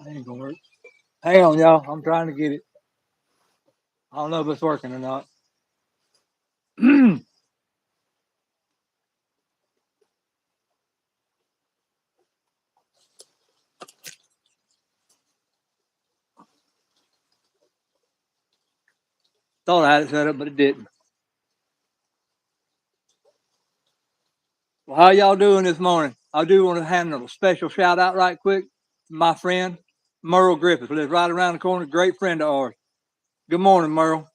Ain't gonna work. Hang on, y'all. I'm trying to get it. I don't know if it's working or not. Thought I had it set up, but it didn't. Well, how y'all doing this morning? I do want to handle a special shout out right quick. My friend, Merle Griffith, lives right around the corner. Great friend of ours. Good morning, Merle.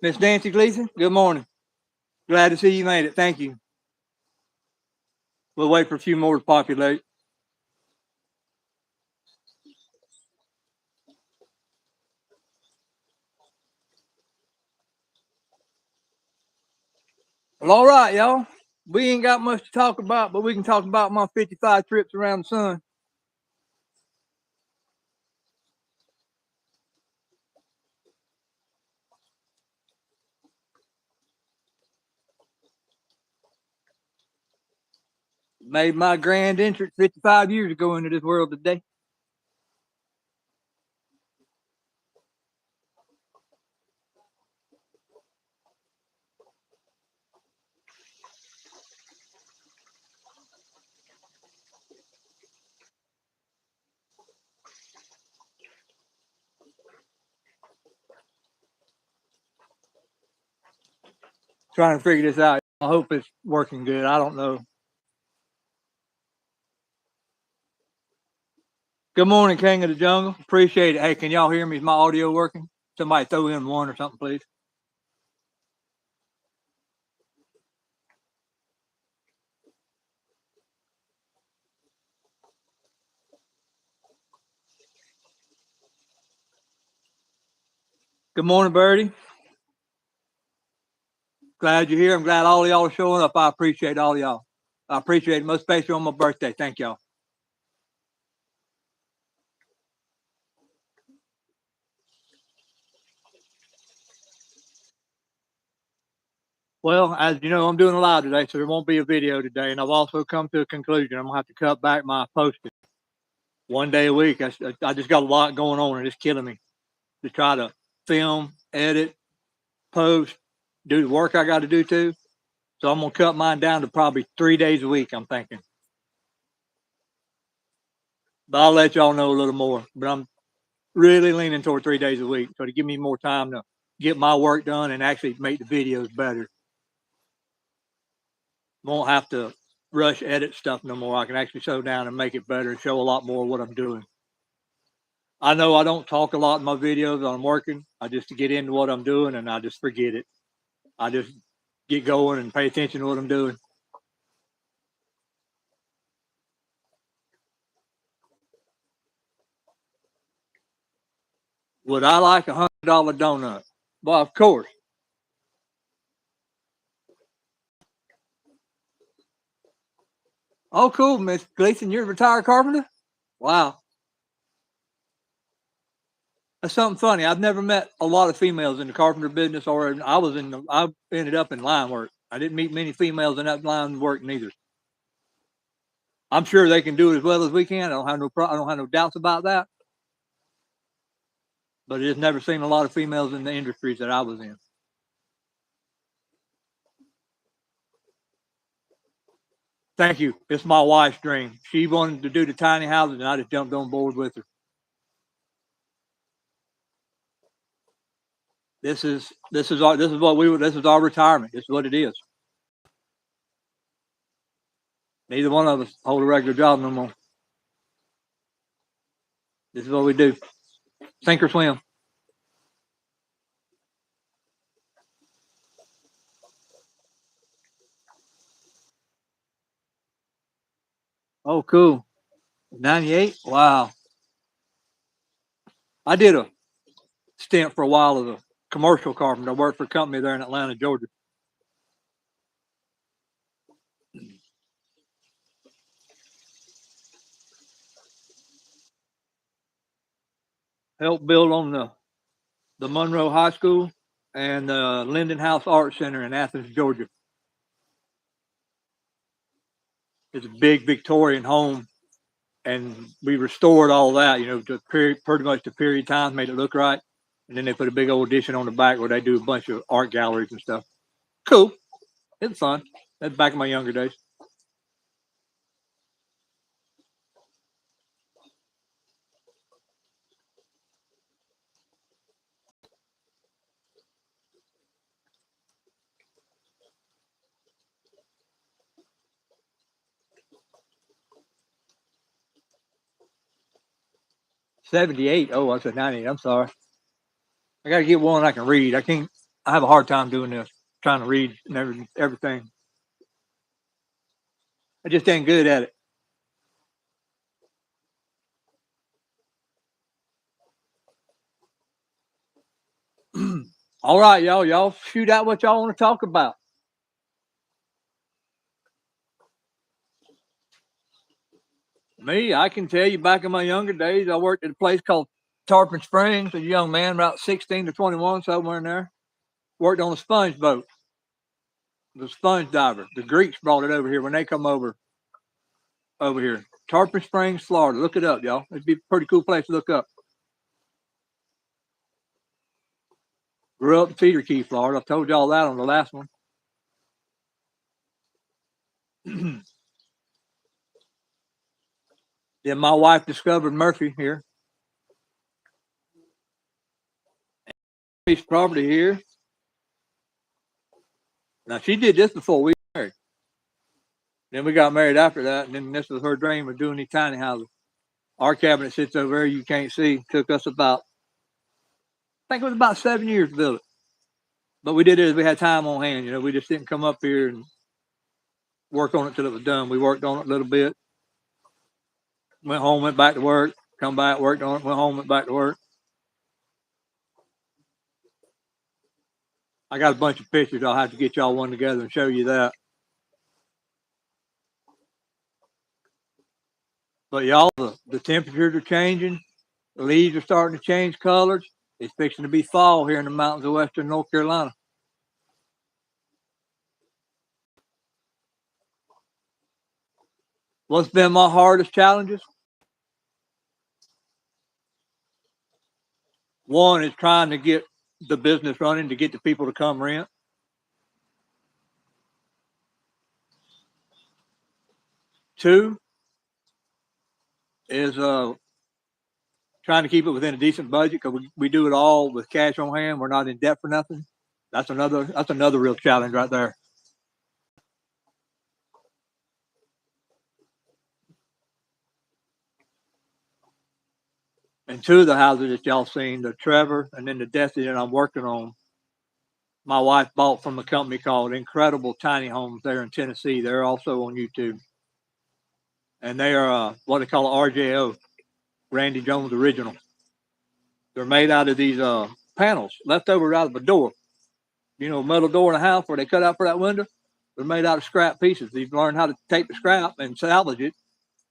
Miss Nancy Gleason, good morning. Glad to see you made it. Thank you. We'll wait for a few more to populate. Well, all right, y'all. We ain't got much to talk about, but we can talk about my 55 trips around the sun. Made my grand entrance 55 years ago into this world today. Trying to figure this out. I hope it's working good. I don't know. Good morning, King of the Jungle. Appreciate it. Hey, can y'all hear me? Is my audio working? Somebody throw in one or something, please. Good morning, Birdie. Glad you're here. I'm glad all of y'all are showing up. I appreciate all of y'all. I appreciate it, most especially on my birthday. Thank y'all. Well, as you know, I'm doing a live today, so there won't be a video today. And I've also come to a conclusion. I'm going to have to cut back my posting one day a week. I just got a lot going on and it's killing me to try to film, edit, post, do the work I got to do too. So I'm going to cut mine down to probably 3 days a week, I'm thinking. But I'll let y'all know a little more. But I'm really leaning toward 3 days a week. So to give me more time to get my work done and actually make the videos better. Won't have to rush edit stuff no more. I can actually slow down and make it better and show a lot more of what I'm doing. I know I don't talk a lot in my videos when I'm working. I just get into what I'm doing and I just forget it. I just get going and pay attention to what I'm doing. Would I like $100 donut? Well, of course. Oh, cool, Miss Gleason. You're a retired carpenter? Wow. That's something funny. I've never met a lot of females in the carpenter business, or I ended up in line work. I didn't meet many females in that line work neither. I'm sure they can do it as well as we can. I don't have no doubts about that. But I just never seen a lot of females in the industries that I was in. Thank you. It's my wife's dream. She wanted to do the tiny houses, and I just jumped on board with her. This is our retirement. This is what it is. Neither one of us hold a regular job no more. This is what we do. Sink or swim. Oh, cool. 98? Wow. I did a stint for a while as a commercial carpenter. I worked for a company there in Atlanta, Georgia. Helped build on the Monroe High School and the Linden House Art Center in Athens, Georgia. It's a big Victorian home, and we restored all that, to pretty much the period times, made it look right. And then they put a big old addition on the back where they do a bunch of art galleries and stuff. Cool. It's fun. That's back in my younger days. '78. Oh, I said '98. I'm sorry. I got to get one I can read. I can't. I have a hard time doing this, trying to read and everything. I just ain't good at it. All right, y'all. Y'all shoot out what y'all want to talk about. Me, I can tell you back in my younger days, I worked at a place called Tarpon Springs as a young man, about 16 to 21, somewhere in there. Worked on a sponge boat, the sponge diver. The Greeks brought it over here when they come over here. Tarpon Springs, Florida. Look it up, y'all. It'd be a pretty cool place to look up. Grew up in Cedar Key, Florida. I told y'all that on the last one. Then my wife discovered Murphy here. Piece of property here. Now she did this before we married. Then we got married after that, and then this was her dream of doing these tiny houses. Our cabinet sits over there, you can't see. Took us about, I think it was about 7 years to build it. But we did it as we had time on hand. We just didn't come up here and work on it till it was done. We worked on it a little bit, went home, went back to work, come back, worked on it, went home, went back to work. I got a bunch of pictures. I'll have to get y'all one together and show you that. But y'all, the temperatures are changing. The leaves are starting to change colors. It's fixing to be fall here in the mountains of western North Carolina. What's been my hardest challenges? One is trying to get the business running, to get the people to come rent. Two is trying to keep it within a decent budget, because we do it all with cash on hand. We're not in debt for nothing. That's another real challenge right there. And two of the houses that y'all seen, the Trevor and then the Destiny that I'm working on, my wife bought from a company called Incredible Tiny Homes there in Tennessee. They're also on YouTube. And they are what they call an RJO, Randy Jones Original. They're made out of these panels left over out of a door. Metal door in a house where they cut out for that window. They're made out of scrap pieces. You've learned how to take the scrap and salvage it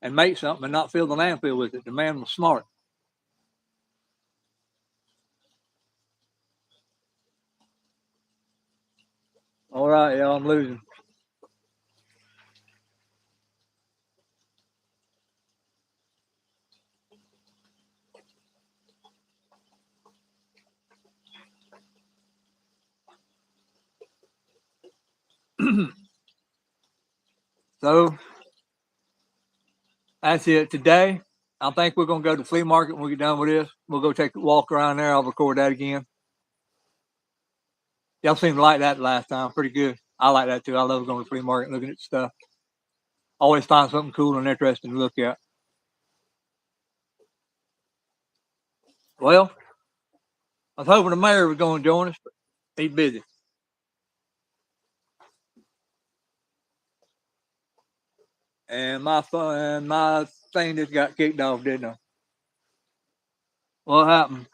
and make something and not fill the landfill with it. The man was smart. All right, y'all, I'm losing. So that's it today. I think we're gonna go to the flea market when we get done with this. We'll go take a walk around there. I'll record that again. Y'all seemed to like that last time. Pretty good. I like that too. I love going to the flea market and looking at stuff. Always find something cool and interesting to look at. Well, I was hoping the mayor was going to join us, but he's busy. And my thing just got kicked off, didn't I? What happened?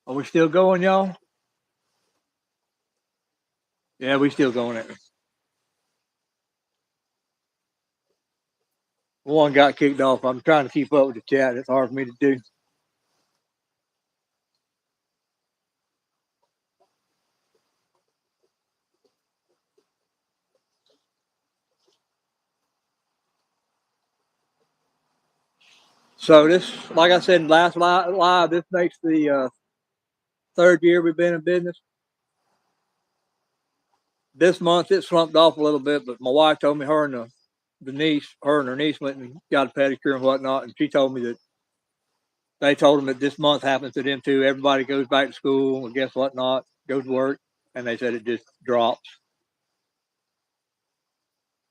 Are we still going, y'all? Yeah, we still going at it. One got kicked off. I'm trying to keep up with the chat. It's hard for me to do. So this, like I said last live, this makes the third year we've been in business. This month it slumped off a little bit, but my wife told me her and her niece went and got a pedicure and whatnot, and she told me that they told them that this month happens to them too. Everybody goes back to school, and guess what? Not goes to work, and they said it just drops.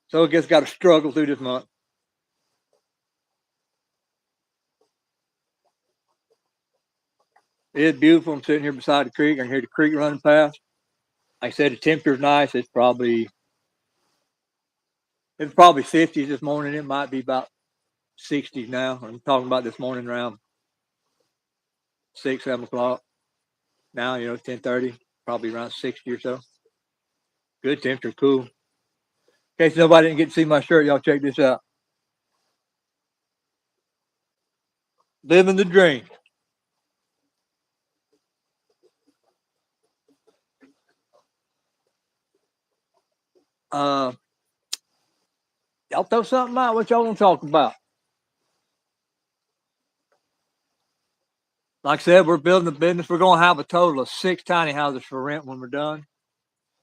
So I guess got to struggle through this month. It's beautiful. I'm sitting here beside the creek. I can hear the creek running past. Like I said, the temperature's nice. It's probably 50s this morning. It might be about 60s now. I'm talking about this morning around 6, 7 o'clock. Now, 10:30, probably around 60 or so. Good temperature, cool. In case nobody didn't get to see my shirt, y'all check this out. Living the dream. Y'all throw something out. What y'all want to talk about? Like I said, we're building a business. We're going to have a total of 6 tiny houses for rent when we're done.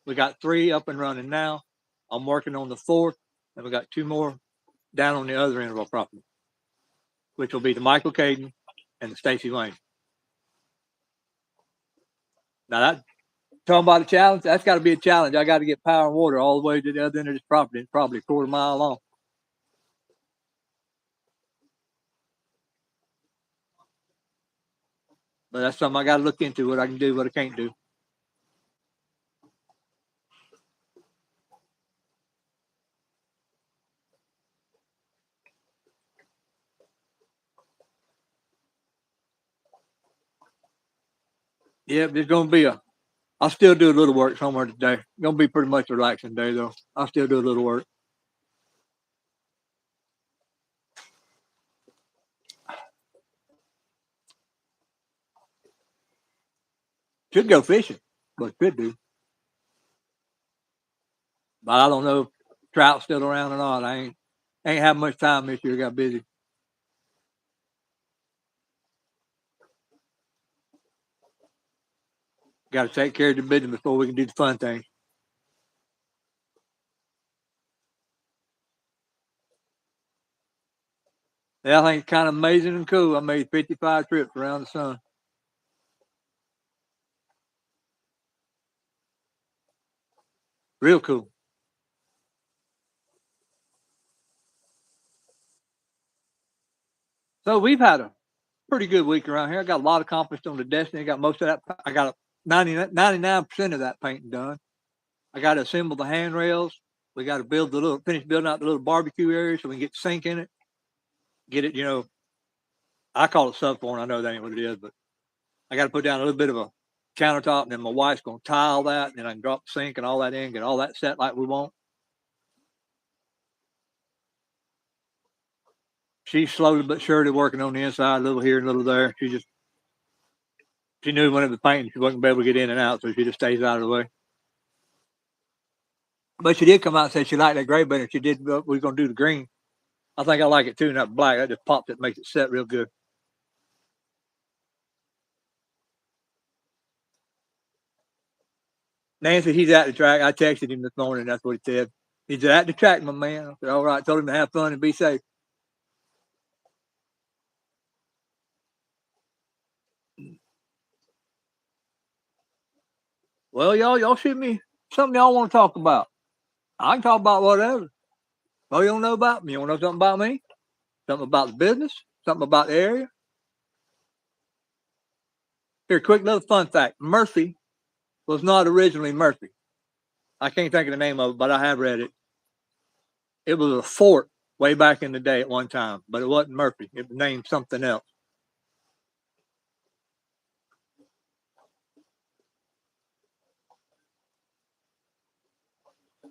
We got 3 up and running now. I'm working on the 4th, and we got 2 more down on the other end of our property, which will be the Michael Caden and the Stacy Lane. Now that talking about a challenge, that's got to be a challenge. I got to get power and water all the way to the other end of this property. It's probably a quarter mile long. But that's something I got to look into, what I can do, what I can't do. Yeah, there's going to be I'll still do a little work somewhere today. It's going to be pretty much a relaxing day, though. I'll still do a little work. Should go fishing, but could do. But I don't know if trout's still around or not. I ain't have much time this year. Got busy. Got to take care of the business before we can do the fun things. Yeah, I think it's kind of amazing and cool. I made 55 trips around the sun. Real cool. So we've had a pretty good week around here. I got a lot accomplished on the Destiny. I got most of that. I got 99% of that painting done. I got to assemble the handrails. We got to finish building out the little barbecue area so we can get the sink in it. Get it, I call it subflooring. I know that ain't what it is, but I got to put down a little bit of a countertop, and then my wife's going to tile that, and then I can drop the sink and all that in, get all that set like we want. She's slowly but surely working on the inside, a little here and a little there. She knew when it was painting, she wasn't going to be able to get in and out, so she just stays out of the way. But she did come out and say she liked that gray better. She did. We're going to do the green. I think I like it too, not black. That just pops it, makes it set real good. Nancy, he's at the track. I texted him this morning. That's what he said. He's at the track, my man. I said, all right. Told him to have fun and be safe. Well, y'all shoot me something y'all want to talk about. I can talk about whatever. Oh, you don't know about me? You want to know something about me? Something about the business? Something about the area? Here, quick little fun fact. Murphy was not originally Murphy. I can't think of the name of it, but I have read it. It was a fort way back in the day at one time, but it wasn't Murphy. It was named something else.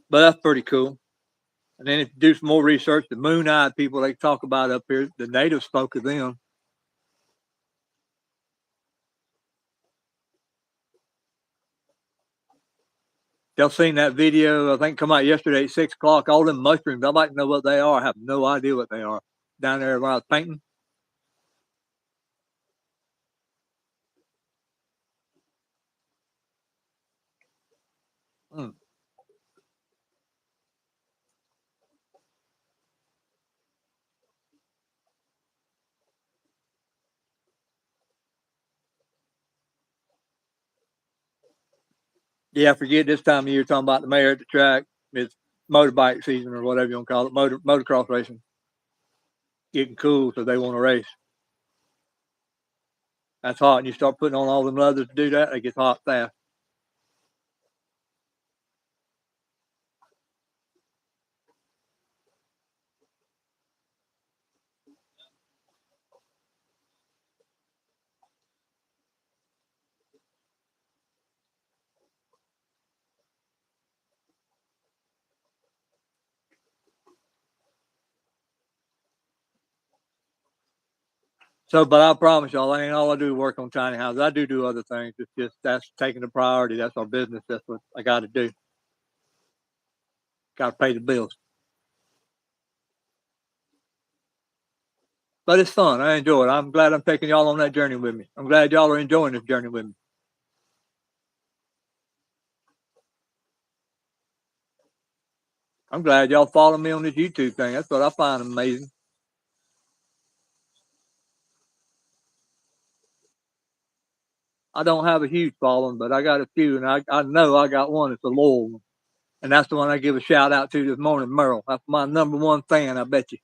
But that's pretty cool. And then if you do some more research, the moon-eyed people they talk about up here, the natives spoke of them. Y'all seen that video, I think, come out yesterday at 6 o'clock, all them mushrooms. I'd like to know what they are. I have no idea what they are. Down there where I was painting. Mm. Yeah, I forget this time of year talking about the mayor at the track. It's motorbike season or whatever you want to call it, motocross racing. Getting cool, so they want to race. That's hot, and you start putting on all them leathers to do that, it gets hot fast. So, but I promise y'all, that ain't all I do work on tiny houses. I do other things. It's just that's taking the priority. That's our business. That's what I got to do. Got to pay the bills. But it's fun. I enjoy it. I'm glad I'm taking y'all on that journey with me. I'm glad y'all are enjoying this journey with me. I'm glad y'all follow me on this YouTube thing. That's what I find amazing. I don't have a huge following, but I got a few, and I know I got one that's a loyal one. And that's the one I give a shout out to this morning, Merle. That's my number one fan, I bet you.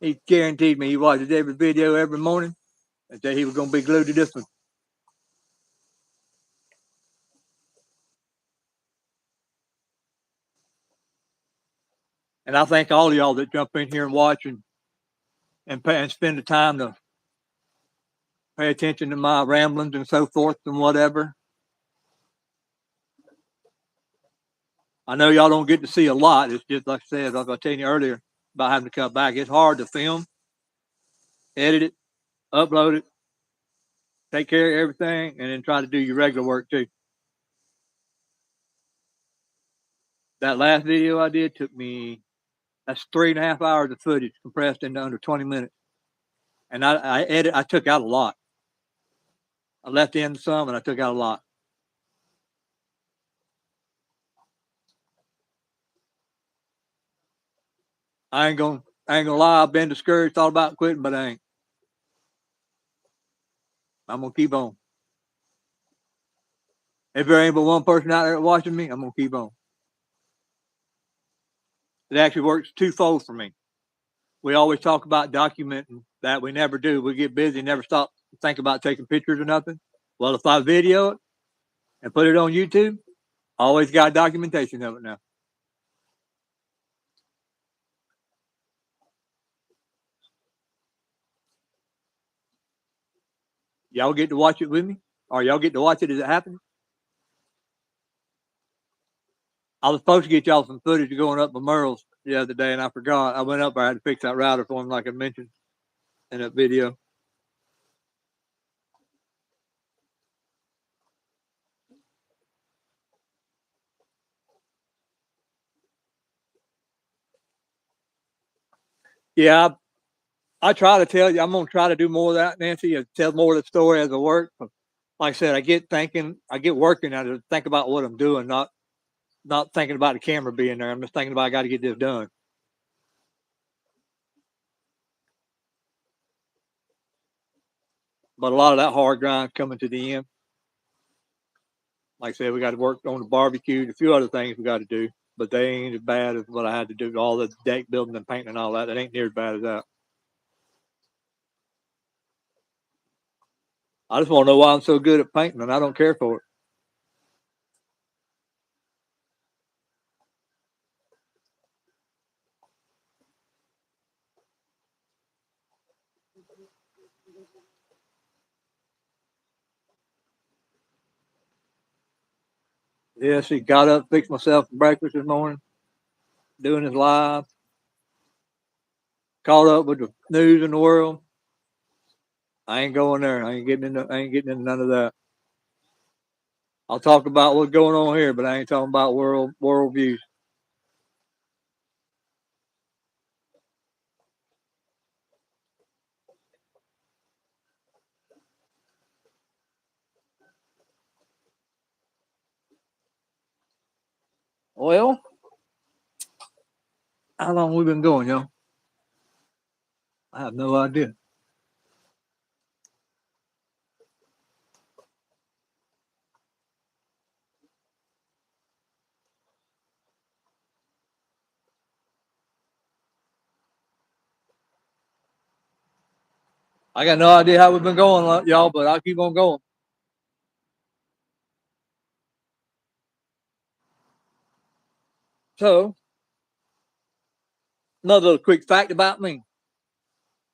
He guaranteed me he watches every video every morning and said he was going to be glued to this one. And I thank all of y'all that jump in here and watch and spend the time to pay attention to my ramblings and so forth and whatever. I know y'all don't get to see a lot. It's just like I said, like I was telling you earlier about having to come back. It's hard to film, edit it, upload it, take care of everything, and then try to do your regular work too. That last video I did took me, that's 3.5 hours of footage compressed into under 20 minutes. And I took out a lot. I left in some and I took out a lot. I ain't gonna lie, I've been discouraged, thought about quitting, but I ain't. I'm gonna keep on. If there ain't but one person out there watching me, I'm gonna keep on. It actually works twofold for me. We always talk about documenting that, we never do. We get busy, never stop to think about taking pictures or nothing. Well, if I video it and put it on YouTube, I always got documentation of it now. Y'all get to watch it with me, or y'all get to watch it as it happens. I was supposed to get y'all some footage going up Merle's the other day, and I forgot. I went up there, I had to fix that router for him, like I mentioned in that video. Yeah, I try to tell you, I'm gonna try to do more of that, Nancy, and tell more of the story as I work. But like I said, I get working, I just think about what I'm doing, not thinking about the camera being there. I'm just thinking about I got to get this done. But a lot of that hard grind coming to the end. Like I said, we got to work on the barbecue, a few other things we got to do, but they ain't as bad as what I had to do. All the deck building and painting and all that. That ain't near as bad as that. I just want to know why I'm so good at painting, and I don't care for it. Yeah, she got up, fixed myself breakfast this morning, doing this live, caught up with the news in the world. I ain't going there. I ain't getting into none of that. I'll talk about what's going on here, but I ain't talking about world views. Well, how long we been going, yo? I have no idea. I got no idea how we've been going, y'all, but I'll keep on going. So, another little quick fact about me.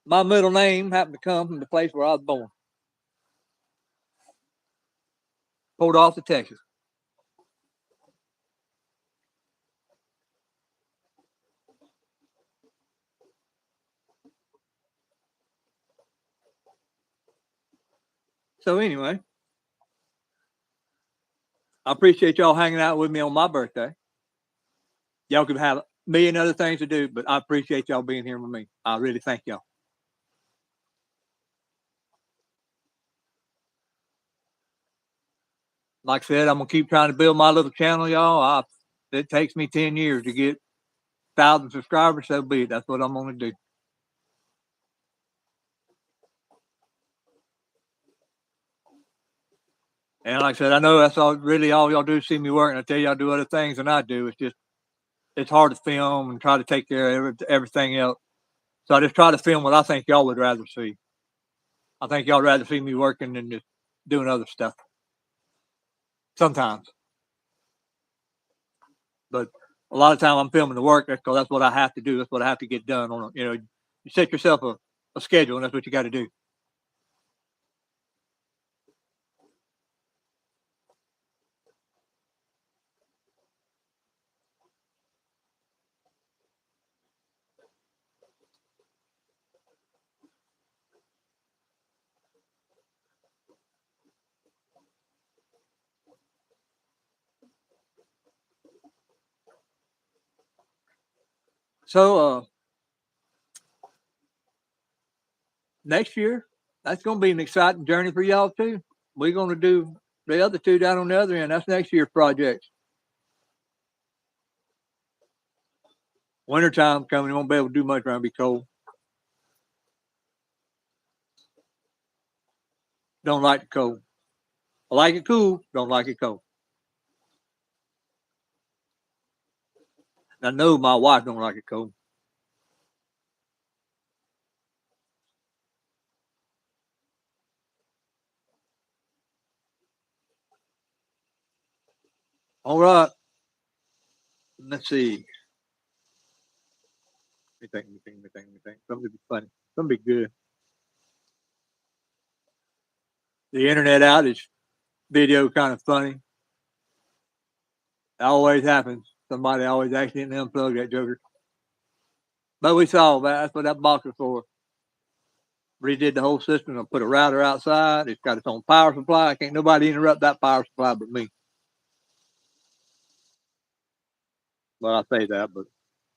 My middle name happened to come from the place where I was born. Port Arthur, Texas. So anyway, I appreciate y'all hanging out with me on my birthday. Y'all could have a million other things to do, but I appreciate y'all being here with me. I really thank y'all. Like I said, I'm gonna keep trying to build my little channel, y'all. It takes me 10 years to get 1,000 subscribers, so be it. That's what I'm gonna do. And like I said, I know that's all y'all do is see me working. I tell you, I do other things than I do. It's just it's hard to film and try to take care of everything else. So I just try to film what I think y'all would rather see. I think y'all would rather see me working than just doing other stuff. Sometimes, but a lot of time I'm filming the work because that's what I have to do. That's what I have to get done on. You set yourself a schedule, and that's what you got to do. So next year, that's going to be an exciting journey for y'all too. We're going to do the other two down on the other end. That's next year's projects. Wintertime coming, you won't be able to do much around. Be cold. Don't like the cold. I like it cool. Don't like it cold. I know my wife don't like it cold. All right. Let's see. Let me think. Something to be funny. Something to be good. The internet outage video kind of funny. It always happens. Somebody always accidentally unplugged that joker. But we saw that. That's what that box is for. Redid the whole system and put a router outside. It's got its own power supply. Can't nobody interrupt that power supply but me. Well, I say that, but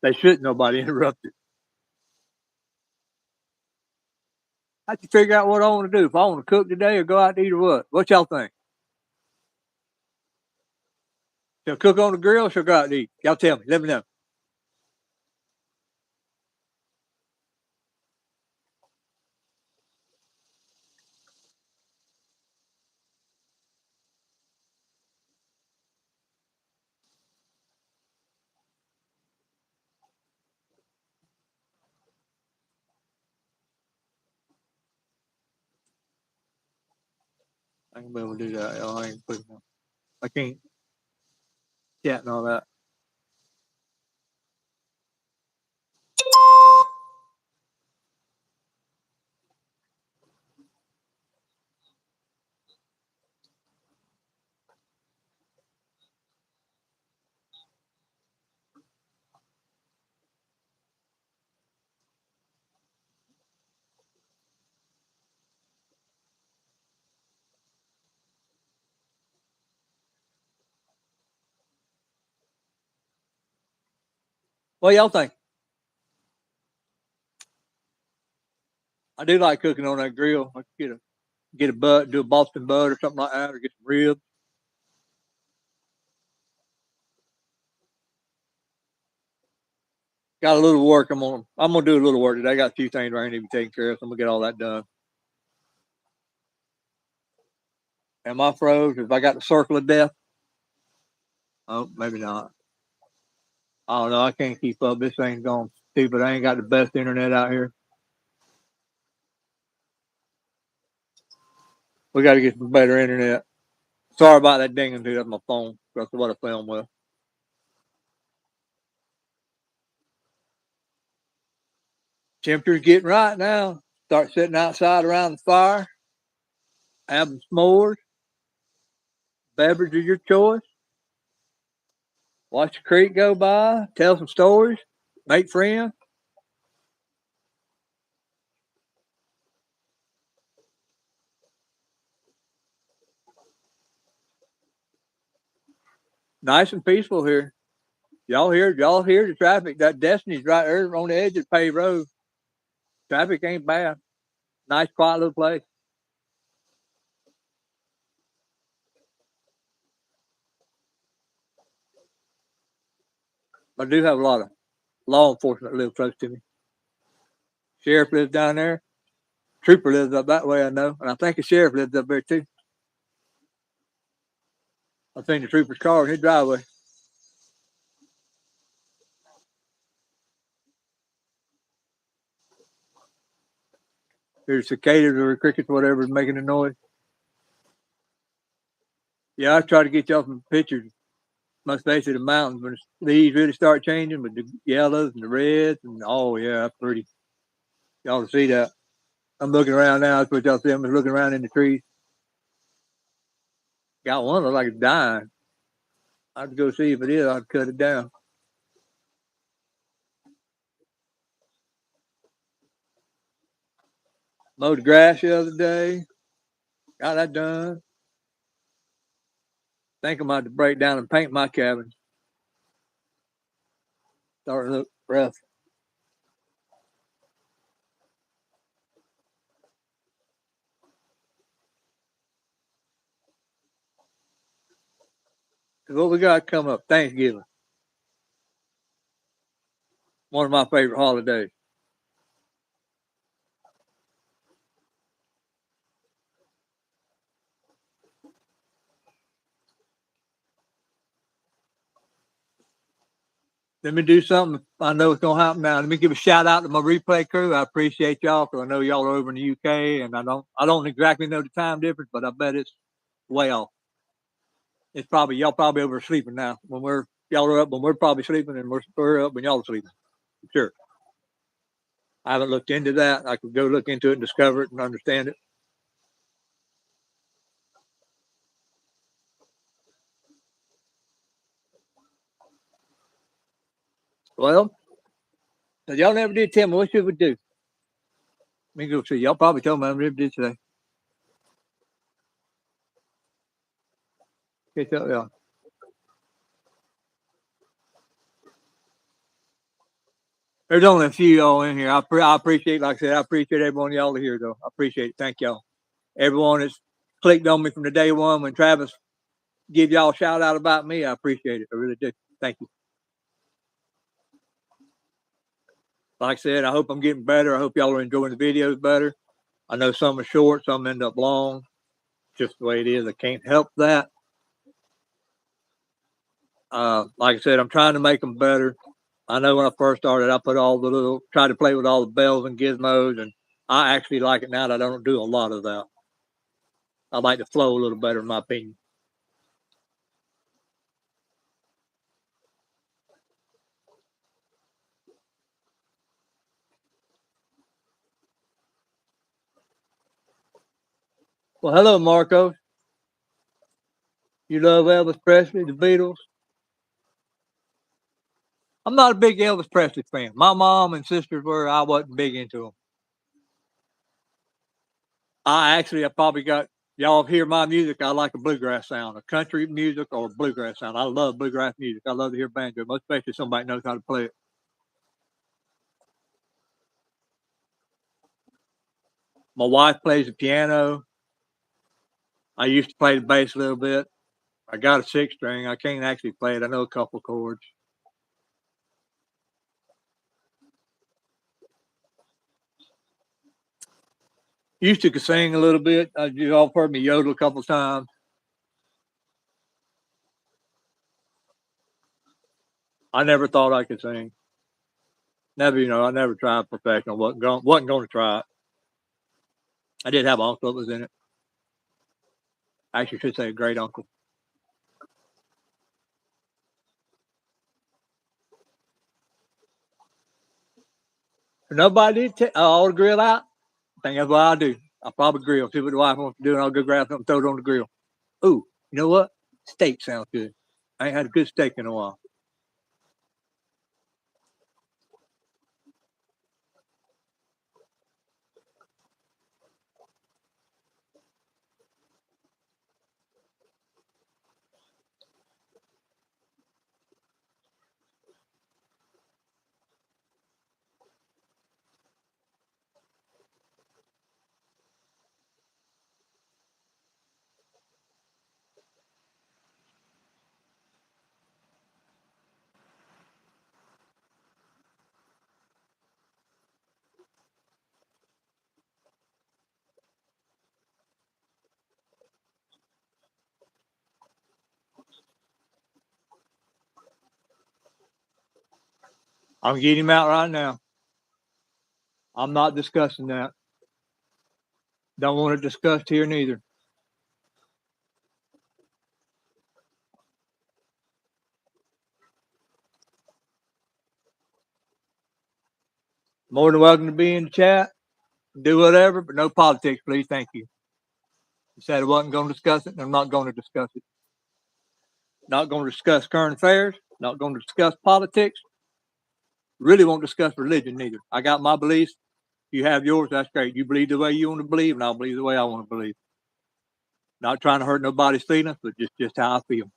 they shouldn't nobody interrupt it. I have to figure out what I want to do. If I want to cook today or go out to eat or what. What y'all think? Shall I cook on the grill or shall I go out to eat? Y'all tell me. Let me know. I ain't gonna be able to do that. Y'all. I ain't putting. I can't chat and all that. What y'all think? I do like cooking on that grill. I get a butt, do a Boston butt or something like that, or get some ribs. got a little work. I'm gonna do a little work today. I got a few things I need to be taken care of, so I'm gonna get all that done. Am I froze? If I got the circle of death? Oh, maybe not. I don't know. I can't keep up. This thing's going stupid. I ain't got the best internet out here. We got to get some better internet. Sorry about that dinging, dude. That's my phone. That's what I film with. Temperature's getting right now. Start sitting outside around the fire, having s'mores, beverage of your choice. Watch the creek go by, tell some stories, make friends. Nice and peaceful here. Y'all hear the traffic. That Destiny's right there on the edge of the paved road. Traffic ain't bad. Nice, quiet little place. I do have a lot of law enforcement that live close to me. Sheriff lives down there. Trooper lives up that way, I know. And I think the sheriff lives up there too. I've seen the trooper's car in his driveway. There's cicadas or crickets, whatever, is making a noise. Yeah, I try to get y'all some pictures, most basically the mountains when the leaves really start changing with the yellows and the reds. And oh, yeah, that's pretty. Y'all to see that. I'm looking around now. That's what y'all see. I'm just looking around in the trees. Got one look like it's dying. I have to go see if it is. I'd cut it down. Mowed the grass the other day. Got that done. Think I might to break down and paint my cabin. Starting to look rough. Cause what we got coming up? Thanksgiving. One of my favorite holidays. Let me do something. I know it's gonna happen now. Let me give a shout out to my replay crew. I appreciate y'all because I know y'all are over in the UK, and I don't exactly know the time difference, but I bet it's way off. It's probably y'all probably over sleeping now. When y'all are up, when we're probably sleeping, and we're up when y'all are sleeping. Sure. I haven't looked into that. I could go look into it and discover it and understand it. Well, y'all never did tell me what should we do. Let me go see. Y'all probably told me I never did today. Okay, tell y'all. There's only a few y'all in here. I appreciate, like I said, I appreciate everyone y'all are here though. I appreciate it. Thank y'all. Everyone that's clicked on me from the day one when Travis give y'all a shout out about me. I appreciate it. I really do. Thank you. Like I said, I hope I'm getting better. I hope y'all are enjoying the videos better. I know some are short, some end up long. Just the way it is. I can't help that. Like I said, I'm trying to make them better. I know when I first started, I put tried to play with all the bells and gizmos, and I actually like it now that I don't do a lot of that. I like the flow a little better, in my opinion. Well, hello, Marco. You love Elvis Presley, the Beatles? I'm not a big Elvis Presley fan. My mom and sisters were. I wasn't big into them. I probably got y'all hear my music. I like a bluegrass sound, a country music or bluegrass sound. I love bluegrass music. I love to hear banjo, most especially somebody knows how to play it. My wife plays the piano. I used to play the bass a little bit. I got a six string. I can't actually play it. I know a couple chords. Used to sing a little bit. You all heard me yodel a couple of times. I never thought I could sing. Never, I never tried professional. Wasn't going to try it. I did have an uncle that was in it. Actually, should say a great uncle. If nobody did. I'll grill out. I think that's what I'll do. I'll probably grill. See what the wife wants to do, and I'll go grab something, throw it on the grill. Ooh, you know what? Steak sounds good. I ain't had a good steak in a while. I'm getting him out right now. I'm not discussing that. Don't want it discussed here neither. More than welcome to be in the chat. Do whatever, but no politics, please. Thank you. I said I wasn't going to discuss it, and I'm not going to discuss it. Not going to discuss current affairs. Not going to discuss politics. Really won't discuss religion neither. I got my beliefs. You have yours. That's great. You believe the way you want to believe, and I'll believe the way I want to believe. Not trying to hurt nobody's feelings, but just how I feel.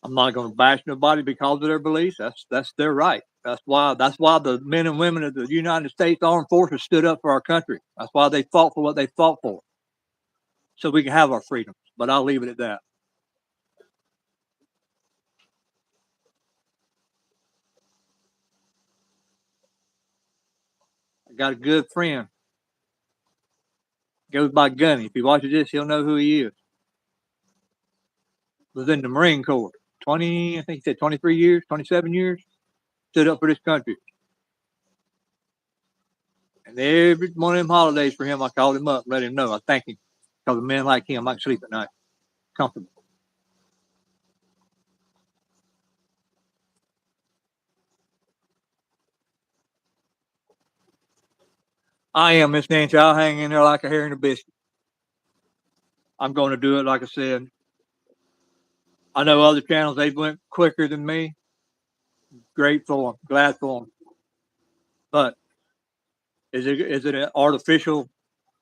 I'm not going to bash nobody because of their beliefs. That's their right. That's why the men and women of the United States Armed Forces stood up for our country. That's why they fought for what they fought for, so we can have our freedoms. But I'll leave it at that. I got a good friend. Goes by Gunny. If he watches this, he'll know who he is. Was in the Marine Corps. I think he said 23 years, 27 years. Stood up for this country. And every one of them holidays for him, I called him up, let him know I thank him. Because a man like him, I can sleep at night comfortable. I am, Miss Nancy. I'll hang in there like a hair in a biscuit. I'm going to do it, like I said. I know other channels, they went quicker than me. Great for them. Glad for them. But is it an artificial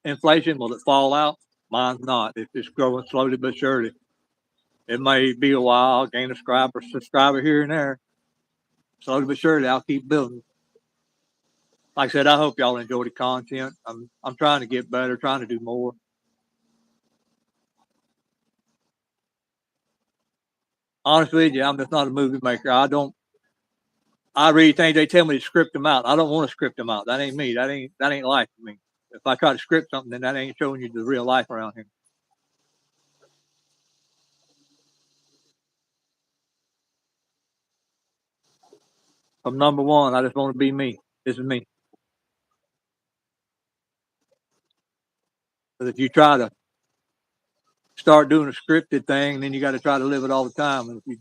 inflation? Will it fall out? Mine's not. It's just growing slowly but surely. It may be a while. I'll gain a subscriber here and there. Slowly but surely, I'll keep building. Like I said, I hope y'all enjoy the content. I'm trying to get better, trying to do more. Honestly, yeah, I'm just not a movie maker. I read things they tell me to script them out. I don't want to script them out. That ain't me. That ain't life for me. If I try to script something, then that ain't showing you the real life around here. From number one, I just want to be me. This is me. But if you try to start doing a scripted thing, then you got to try to live it all the time. And if you,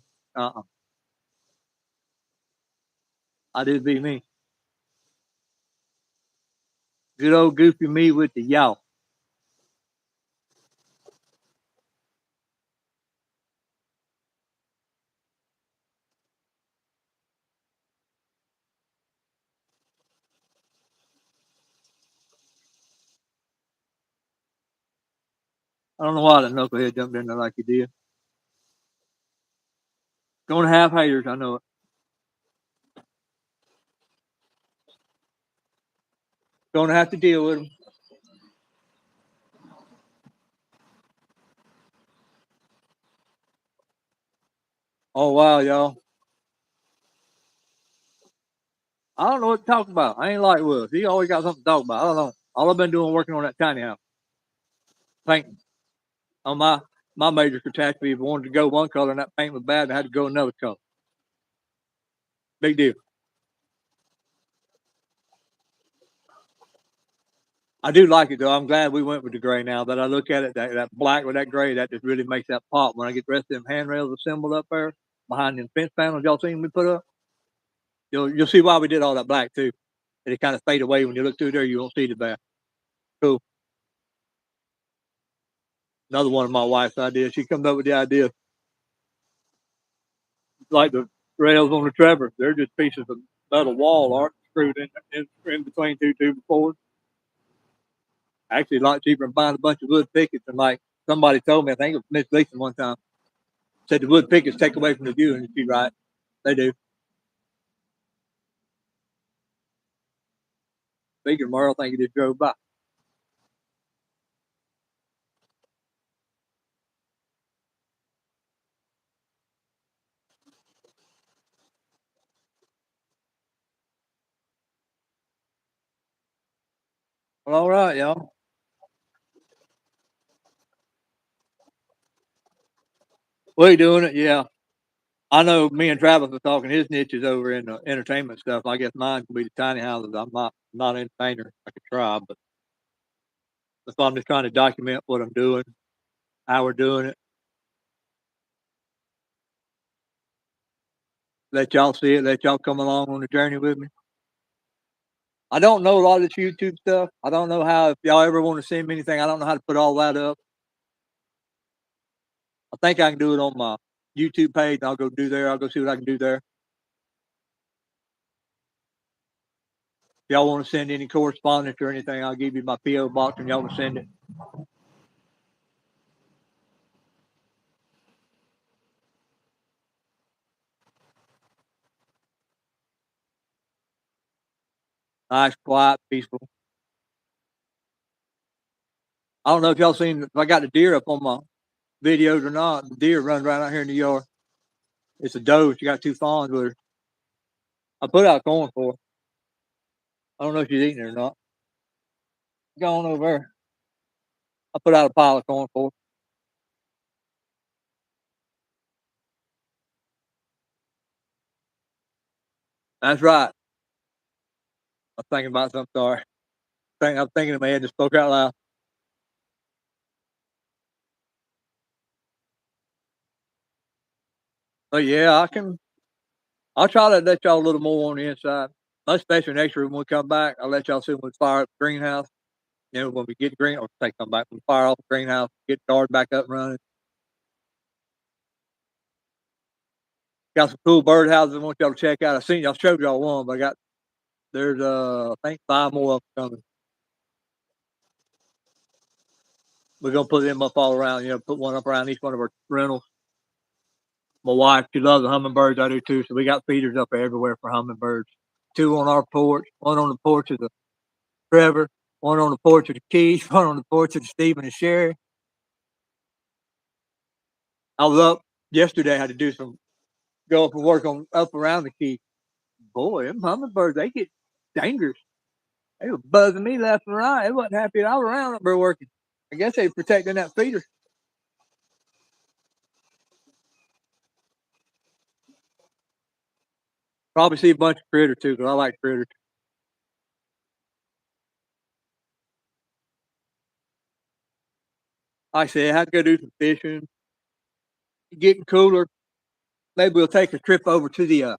I just be me. Good old goofy me with the y'all. I don't know why that knucklehead jumped in there like he did. Going to have haters, I know it. Going to have to deal with them. Oh wow, y'all. I don't know what to talk about. I ain't like Will. He always got something to talk about. I don't know. All I've been doing working on that tiny house. Painting. On my major catastrophe, if I wanted to go one color and that paint was bad, I had to go another color. Big deal. I do like it though. I'm glad we went with the gray now. That I look at it, that black with that gray, that just really makes that pop. When I get the rest of them handrails assembled up there behind them fence panels y'all seen me put up, you'll see why we did all that black too. And it kind of fade away when you look through there. You won't see the back. Cool. Another one of my wife's ideas. She comes up with the idea like the rails on the Trevor. They're just pieces of metal wall art screwed in between two tube boards. Actually, a lot cheaper than buying a bunch of wood pickets. And like somebody told me, I think it was Miss Gleason one time, said the wood pickets take away from the view, and she's right. They do. Speaking of Merle, I think he just drove by. Well, all right, y'all. We doing it, yeah. I know me and Travis were talking. His niche is over in the entertainment stuff. I guess mine could be the tiny houses. I'm not an entertainer. I could try, but that's why I'm just trying to document what I'm doing, how we're doing it, let y'all see it, let y'all come along on the journey with me. I don't know a lot of this YouTube stuff. I don't know how, if y'all ever want to send me anything, I don't know how to put all that up. I think I can do it on my YouTube page. I'll go do there. I'll go see what I can do there. If y'all want to send any correspondence or anything, I'll give you my P.O. box and y'all can send it. Nice, quiet, peaceful. I don't know if y'all seen if I got the deer up on my videos or not. The deer runs right out here in the yard. It's a doe. She got two fawns with her. I put out corn for her. I don't know if she's eating it or not. Go on over there. I put out a pile of corn for her. That's right. I'm thinking about something. Sorry. I'm thinking in my head. Just spoke out loud. But yeah, I can. I'll try to let y'all a little more on the inside. Especially next year when we come back, I'll let y'all see when we fire up the greenhouse. You know, when we get the green, or take come back, when we fire off the greenhouse, get the garden back up and running. Got some cool birdhouses I want y'all to check out. I seen y'all showed y'all one, but there's I think 5 more of them coming. We're gonna put them up all around. You know, put one up around each one of our rentals. My wife, she loves the hummingbirds. I do too. So we got feeders up everywhere for hummingbirds. 2 on our porch. One on the porch of the Trevor. One on the porch of the Keys. One on the porch of the Stephen and Sherry. I was up yesterday. I had to do some go up and work on up around the Keys. Boy, them hummingbirds, they get dangerous. They were buzzing me left and right. They wasn't happy at all around up there working. I guess they protecting that feeder. Probably see a bunch of critters too, because I like critters. Like I said, I had to go do some fishing. Getting cooler. Maybe we'll take a trip over to the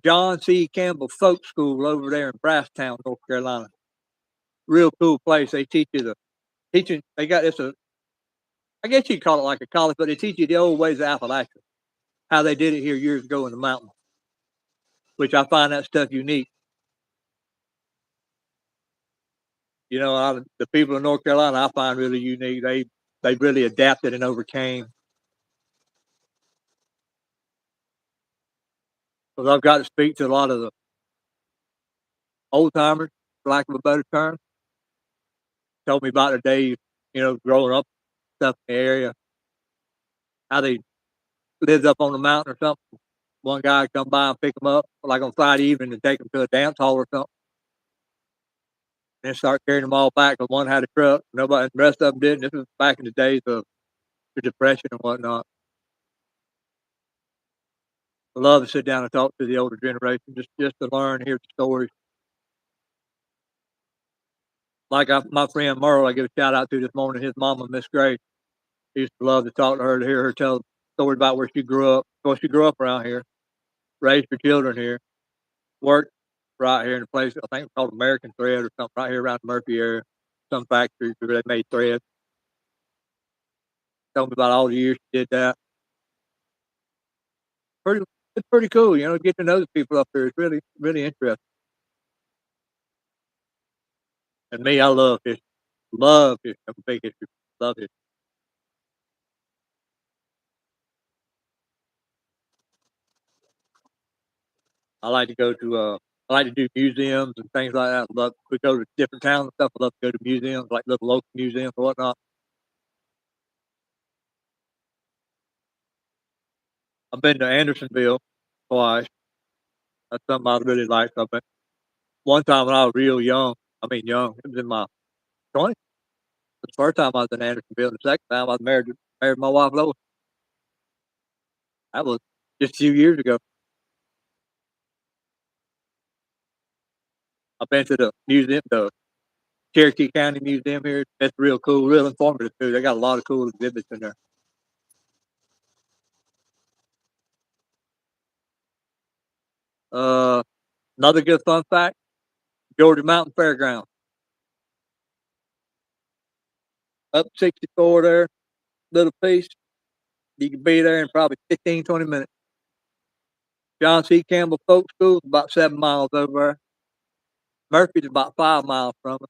John C. Campbell Folk School over there in Brasstown, North Carolina. Real cool place. They teach you the teaching. They got it's a. I guess you'd call it like a college, but they teach you the old ways of Appalachia, how they did it here years ago in the mountains, which I find that stuff unique. You know, the people in North Carolina I find really unique. They really adapted and overcame. Because I've got to speak to a lot of the old timers, for lack of a better term. Told me about their days, you know, growing up stuff in the area, how they lives up on the mountain or something. One guy come by and pick them up, like on Friday evening, and take them to a dance hall or something. And start carrying them all back. Because one had a truck, nobody, the rest of them didn't. This was back in the days of the Depression and whatnot. I love to sit down and talk to the older generation, just to learn, hear the stories. Like my friend Merle, I give a shout out to this morning. His mama, Miss Gray, he used to love to talk to her, to hear her tell stories about where she grew up. Well, she grew up around here, raised her children here, worked right here in a place I think called American Thread or something right here around the Murphy area. Some factories where they made thread. Told me about all the years she did that. Pretty, it's pretty cool, you know, get to know the people up there. It's really, really interesting. And me, I love history. Love history. I'm a big history. Love it. I like to go to I like to do museums and things like that. Love we go to different towns and stuff. I love to go to museums, like little local museums and whatnot. I've been to Andersonville twice. That's something I really like. I've been one time when I was real young. I mean young. It was in my 20s. The first time I was in Andersonville. The second time I was married my wife Lois. That was just a few years ago. I've been to the museum, the Cherokee County Museum here. That's real cool, real informative too. They got a lot of cool exhibits in there. Uh, Another good fun fact: Georgia Mountain Fairgrounds up 64 there, little piece. You can be there in probably 15, 20 minutes. John C. Campbell Folk School is about 7 miles over there. Murphy's about 5 miles from it.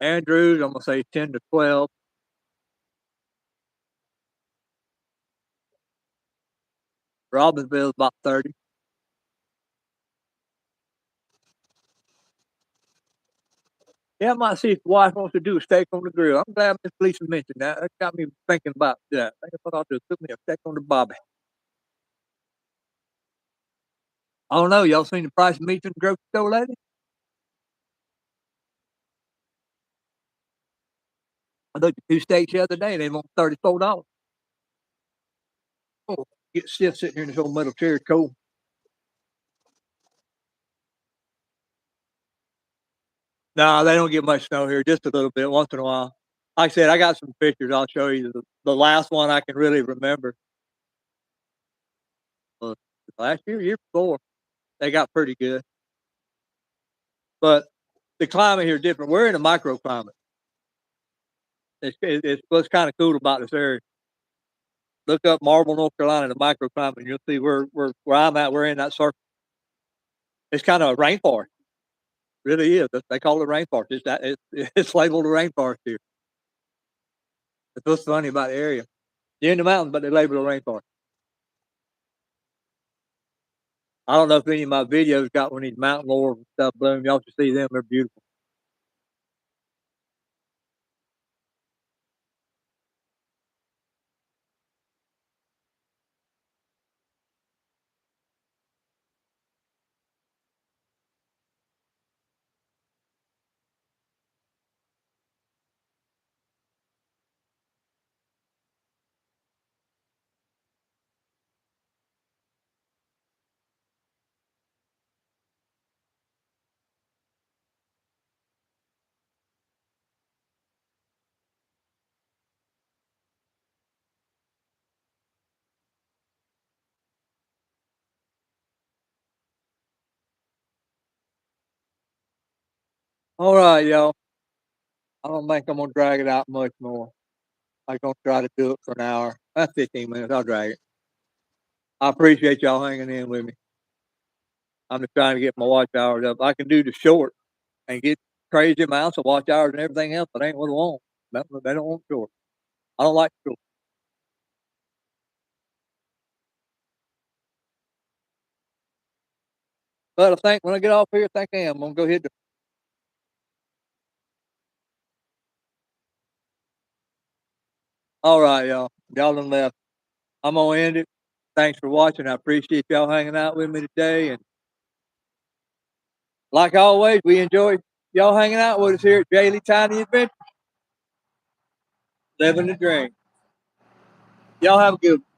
Andrews, I'm gonna say 10 to 12. Robbinsville is about 30. Yeah, I might see if the wife wants to do a steak on the grill. I'm glad Miss Lisa mentioned that. That got me thinking about that. I think what I'll do is cook me a steak on the bobby. I don't know. Y'all seen the price of meat in the grocery store lately? I looked at two steaks the other day and they want $34. Oh, get stiff sitting here in this old metal chair, cold. No, they don't get much snow here, just a little bit once in a while. Like I said, I got some pictures I'll show you. The last one I can really remember was last year, year before. They got pretty good. But the climate here is different. We're in a microclimate. It's what's kind of cool about this area. Look up Marble, North Carolina, the microclimate, and you'll see where I'm at. We're in that circle. It's kind of a rainforest. Really is. They call it rainforest. It's labeled a rainforest here. That's what's funny about the area. You're in the mountains, but they label it a rainforest. I don't know if any of my videos got one of these mountain laurels and stuff bloom. Y'all should see them. They're beautiful. All right, y'all. I don't think I'm gonna drag it out much more. I'm gonna try to do it for an hour. That's 15 minutes. I'll drag it. I appreciate y'all hanging in with me. I'm just trying to get my watch hours up. I can do the short and get crazy amounts of watch hours and everything else, but ain't what I want. They don't want short. I don't like short. But I think when I get off here, I think I am. I'm gonna go ahead. All right, y'all. Y'all done left. I'm gonna end it. Thanks for watching. I appreciate y'all hanging out with me today. And like always, we enjoy y'all hanging out with us here at JALE Tiny Adventures, living the dream. Y'all have a good one.